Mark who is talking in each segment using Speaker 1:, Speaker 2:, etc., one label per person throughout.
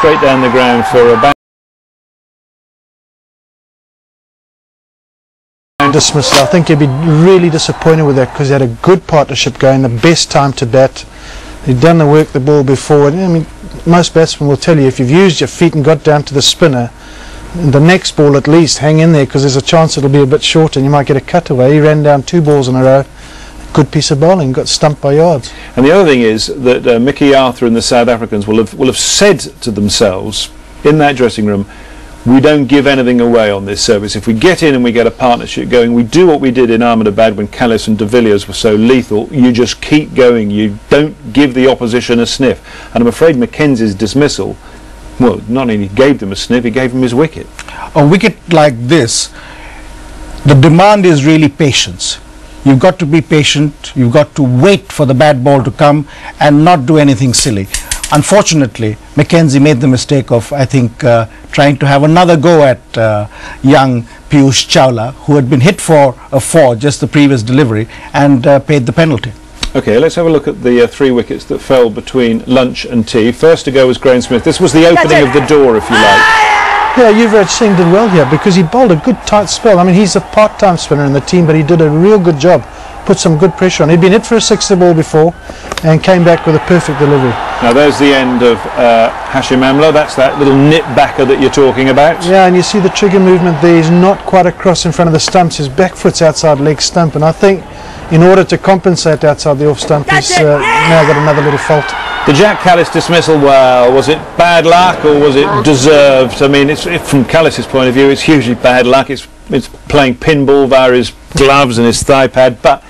Speaker 1: straight down the ground for a
Speaker 2: dismissal. I think he'd be really disappointed with that because he had a good partnership going, the best time to bat. He'd done the work the ball before. And, I mean, most batsmen will tell you if you've used your feet and got down to the spinner, the next ball at least hang in there because there's a chance it'll be a bit short and you might get a cutaway. He ran down 2 balls in a row. Good piece of bowling, got stumped by yards.
Speaker 1: And the other thing is that Mickey Arthur and the South Africans will have said to themselves in that dressing room, we don't give anything away on this service. If we get in and we get a partnership going, we do what we did in Ahmedabad when Kallis and de Villiers were so lethal. You just keep going. You don't give the opposition a sniff. And I'm afraid Mackenzie's dismissal, well, not only gave them a sniff, he gave them his wicket.
Speaker 3: A wicket like this, the demand is really patience. You've got to be patient. You've got to wait for the bad ball to come and not do anything silly. Unfortunately, Mackenzie made the mistake of, I think, trying to have another go at young Piyush Chawla, who had been hit for a 4 just the previous delivery and paid the penalty.
Speaker 1: Okay, let's have a look at the 3 wickets that fell between lunch and tea. First to go was Graham Smith. This was the opening of the door, if you like.
Speaker 2: Yeah, Yuvraj Singh did well here because he bowled a good tight spell. I mean, he's a part-time spinner in the team, but he did a real good job. Put some good pressure on. He'd been hit for a 6er ball before and came back with a perfect delivery.
Speaker 1: Now there's the end of Hashim Amla. That's that little nip backer that you're talking about.
Speaker 2: Yeah, and you see the trigger movement there. He's not quite across in front of the stumps. His back foot's outside leg stump, and I think in order to compensate outside the off stump, he's now got another little fault.
Speaker 1: The Jack Kallis dismissal, well, was it bad luck or was it deserved? I mean, from Kallis's point of view, it's hugely bad luck. It's playing pinball via his gloves and his thigh pad, but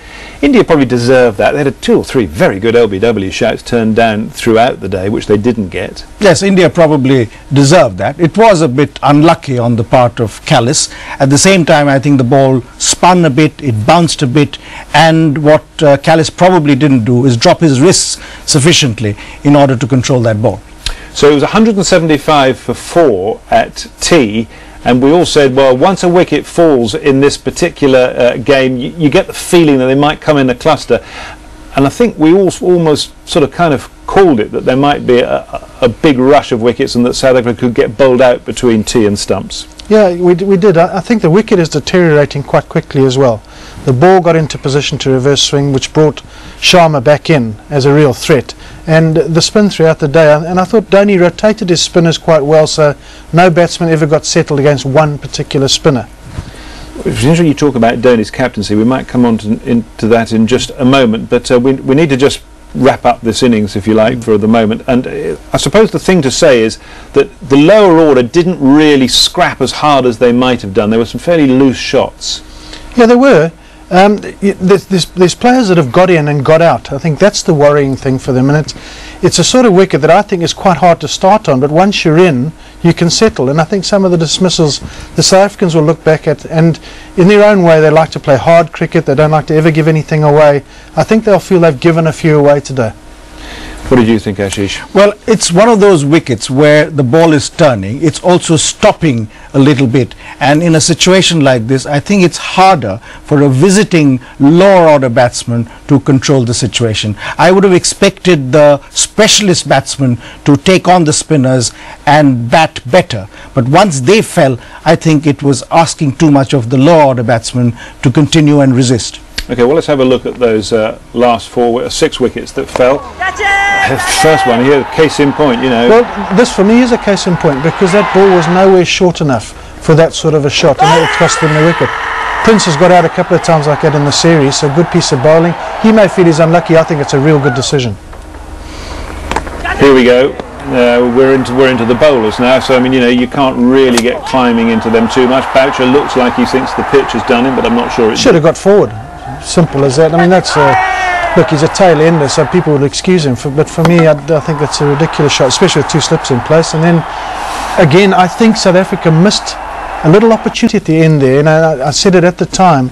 Speaker 1: India probably deserved that. They had 2 or 3 very good LBW shouts turned down throughout the day, which they didn't get.
Speaker 3: Yes, India probably deserved that. It was a bit unlucky on the part of Kallis. At the same time, I think the ball spun a bit, it bounced a bit, and what Kallis probably didn't do is drop his wrists sufficiently in order to control that ball.
Speaker 1: So it was 175 for 4 at tea. And we all said, well, once a wicket falls in this particular game, you get the feeling that they might come in a cluster. And I think we all almost sort of kind of called it that there might be a big rush of wickets and that South Africa could get bowled out between tea and stumps.
Speaker 2: Yeah, we did. I think the wicket is deteriorating quite quickly as well. The ball got into position to reverse swing, which brought Sharma back in as a real threat. And the spin throughout the day, and I thought Dhoni rotated his spinners quite well, so no batsman ever got settled against one particular spinner.
Speaker 1: It's interesting you talk about Dhoni's captaincy. We might come on into that in just a moment, but we need to just wrap up this innings, if you like, for the moment. And I suppose the thing to say is that the lower order didn't really scrap as hard as they might have done. There were some fairly loose shots.
Speaker 2: Yeah, there were. There's players that have got in and got out. I think that's the worrying thing for them, and it's a sort of wicket that I think is quite hard to start on, but once you're in, you can settle. And I think some of the dismissals the South Africans will look back at, and in their own way they like to play hard cricket. They don't like to ever give anything away. I think they'll feel they've given a few away today.
Speaker 1: What did you think, Ashish?
Speaker 3: Well, it's one of those wickets where the ball is turning. It's also stopping a little bit. And in a situation like this, I think it's harder for a visiting lower order batsman to control the situation. I would have expected the specialist batsmen to take on the spinners and bat better. But once they fell, I think it was asking too much of the lower order batsmen to continue and resist.
Speaker 1: Okay, well, let's have a look at those last 6 wickets that fell. First one here, case in point, you know.
Speaker 2: Well, this for me is a case in point because that ball was nowhere short enough for that sort of a shot, and it cost them the wicket. Prince has got out a couple of times like that in the series, so good piece of bowling. He may feel he's unlucky. I think it's a real good decision.
Speaker 1: Here we go. We're into the bowlers now, so I mean, you know, you can't really get climbing into them too much. Boucher looks like he thinks the pitch has done him, but I'm not sure it
Speaker 2: should have got forward. Simple as that. I mean, that's look, he's a tail ender, so people would excuse him. But for me, I think that's a ridiculous shot, especially with 2 slips in place. And then again, I think South Africa missed a little opportunity at the end there. And I said it at the time.